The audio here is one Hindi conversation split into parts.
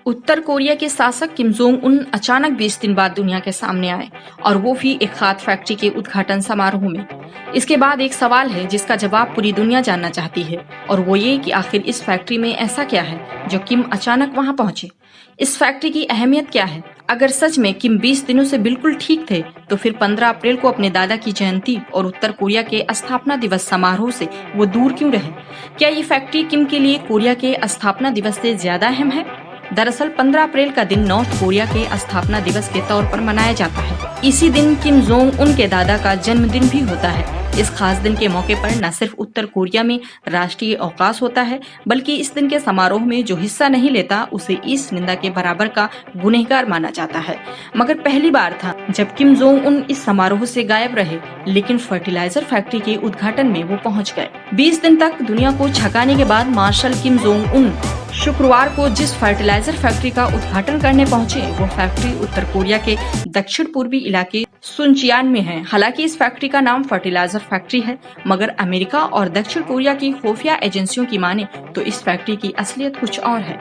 उत्तर कोरिया के शासक किम जोंग उन अचानक 20 दिन बाद दुनिया के सामने आए और वो भी एक खाद फैक्ट्री के उद्घाटन समारोह में। इसके बाद एक सवाल है जिसका जवाब पूरी दुनिया जानना चाहती है और वो ये कि आखिर इस फैक्ट्री में ऐसा क्या है जो किम अचानक वहां पहुंचे। इस फैक्ट्री की अहमियत क्या है? अगर सच में किम 20 दिनों से बिल्कुल ठीक थे तो फिर 15 अप्रैल को अपने दादा की जयंती और उत्तर कोरिया के स्थापना दिवस समारोह से वो दूर क्यों रहे? क्या ये फैक्ट्री किम के लिए कोरिया के स्थापना दिवस से ज्यादा अहम है? दरअसल 15 अप्रैल का दिन नॉर्थ कोरिया के स्थापना दिवस के तौर पर मनाया जाता है। इसी दिन किम जोंग उन के दादा का जन्मदिन भी होता है। इस खास दिन के मौके पर न सिर्फ उत्तर कोरिया में राष्ट्रीय अवकाश होता है, बल्कि इस दिन के समारोह में जो हिस्सा नहीं लेता उसे इस निंदा के बराबर का गुनहगार माना जाता है। मगर पहली बार था जब किम जोंग उन इस समारोह से गायब रहे, लेकिन फर्टिलाइजर फैक्ट्री के उद्घाटन में वो पहुंच गए। 20 दिन तक दुनिया को छकाने के बाद मार्शल किम जोंग उन शुक्रवार को जिस फर्टिलाइजर फैक्ट्री का उद्घाटन करने पहुंचे वो फैक्ट्री उत्तर कोरिया के दक्षिण पूर्वी इलाके सुनचियान में है। हालांकि इस फैक्ट्री का नाम फर्टिलाइजर फैक्ट्री है, मगर अमेरिका और दक्षिण कोरिया की खुफिया एजेंसियों की माने तो इस फैक्ट्री की असलियत कुछ और है।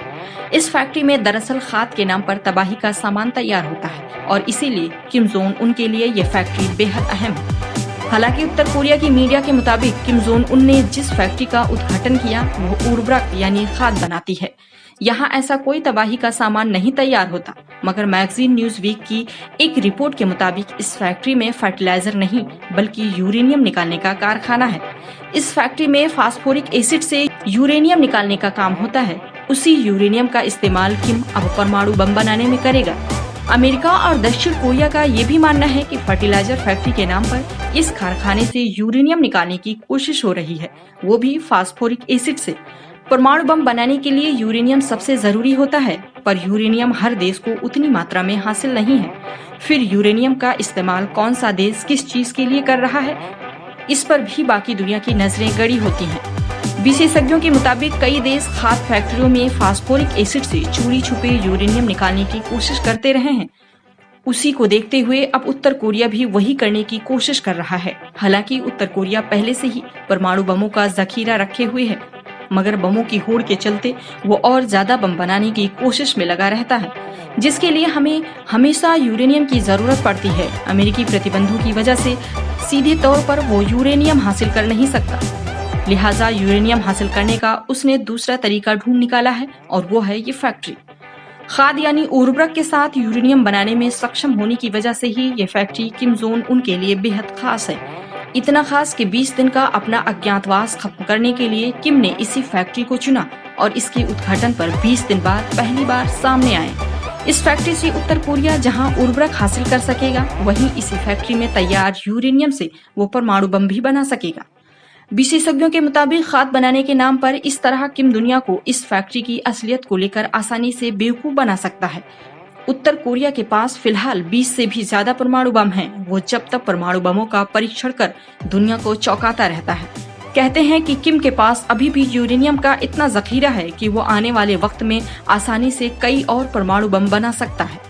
इस फैक्ट्री में दरअसल खाद के नाम पर तबाही का सामान तैयार होता है और इसीलिए किम जोंग उन के लिए ये फैक्ट्री बेहद अहम है। हालांकि उत्तर कोरिया की मीडिया के मुताबिक किम जोंग उन ने जिस फैक्ट्री का उद्घाटन किया वो उर्वरक यानी खाद बनाती है। यहाँ ऐसा कोई तबाही का सामान नहीं तैयार होता, मगर मैगजीन न्यूज वीक की एक रिपोर्ट के मुताबिक इस फैक्ट्री में फर्टिलाइजर नहीं बल्कि यूरेनियम निकालने का कारखाना है। इस फैक्ट्री में फास्फोरिक एसिड से यूरेनियम निकालने का काम होता है। उसी यूरेनियम का इस्तेमाल किम अब परमाणु बम बनाने में करेगा। अमेरिका और दक्षिण कोरिया का ये भी मानना है कि फर्टिलाइजर फैक्ट्री के नाम पर इस कारखाने से यूरेनियम निकालने की कोशिश हो रही है, वो भी फास्फोरिक एसिड से। परमाणु बम बनाने के लिए यूरेनियम सबसे जरूरी होता है, पर यूरेनियम हर देश को उतनी मात्रा में हासिल नहीं है। फिर यूरेनियम का इस्तेमाल कौन सा देश किस चीज के लिए कर रहा है, इस पर भी बाकी दुनिया की नजरें गड़ी होती हैं। विशेषज्ञों के मुताबिक कई देश खाद फैक्ट्रियों में फास्फोरिक एसिड से चोरी छुपे यूरेनियम निकालने की कोशिश करते रहे हैं। उसी को देखते हुए अब उत्तर कोरिया भी वही करने की कोशिश कर रहा है। हालांकि उत्तर कोरिया पहले से ही परमाणु बमों का जखीरा रखे हुए है, मगर बमों की होड़ के चलते वो और ज्यादा बम बनाने की कोशिश में लगा रहता है, जिसके लिए हमें हमेशा यूरेनियम की जरूरत पड़ती है। अमेरिकी प्रतिबंधों की वजह से सीधे तौर पर वो यूरेनियम हासिल कर नहीं सकता, लिहाजा यूरेनियम हासिल करने का उसने दूसरा तरीका ढूंढ निकाला है और वो है ये फैक्ट्री। खाद यानी उर्वरक के साथ यूरेनियम बनाने में सक्षम होने की वजह से ही ये फैक्ट्री किम जोंग उन के लिए बेहद खास है। इतना खास कि 20 दिन का अपना अज्ञातवास खत्म करने के लिए किम ने इसी फैक्ट्री को चुना और इसके उद्घाटन पर 20 दिन बाद पहली बार सामने आए। इस फैक्ट्री से उत्तर कोरिया जहां उर्वरक हासिल कर सकेगा, वहीं इसी फैक्ट्री में तैयार यूरेनियम से वो परमाणु बम भी बना सकेगा। विशेषज्ञों के मुताबिक खाद बनाने के नाम पर इस तरह किम दुनिया को इस फैक्ट्री की असलियत को लेकर आसानी से बेवकूफ बना सकता है। उत्तर कोरिया के पास फिलहाल 20 से भी ज्यादा परमाणु बम हैं। वो जब तक परमाणु बमों का परीक्षण कर दुनिया को चौंकाता रहता है। कहते हैं कि किम के पास अभी भी यूरेनियम का इतना जखीरा है कि वो आने वाले वक्त में आसानी से कई और परमाणु बम बना सकता है।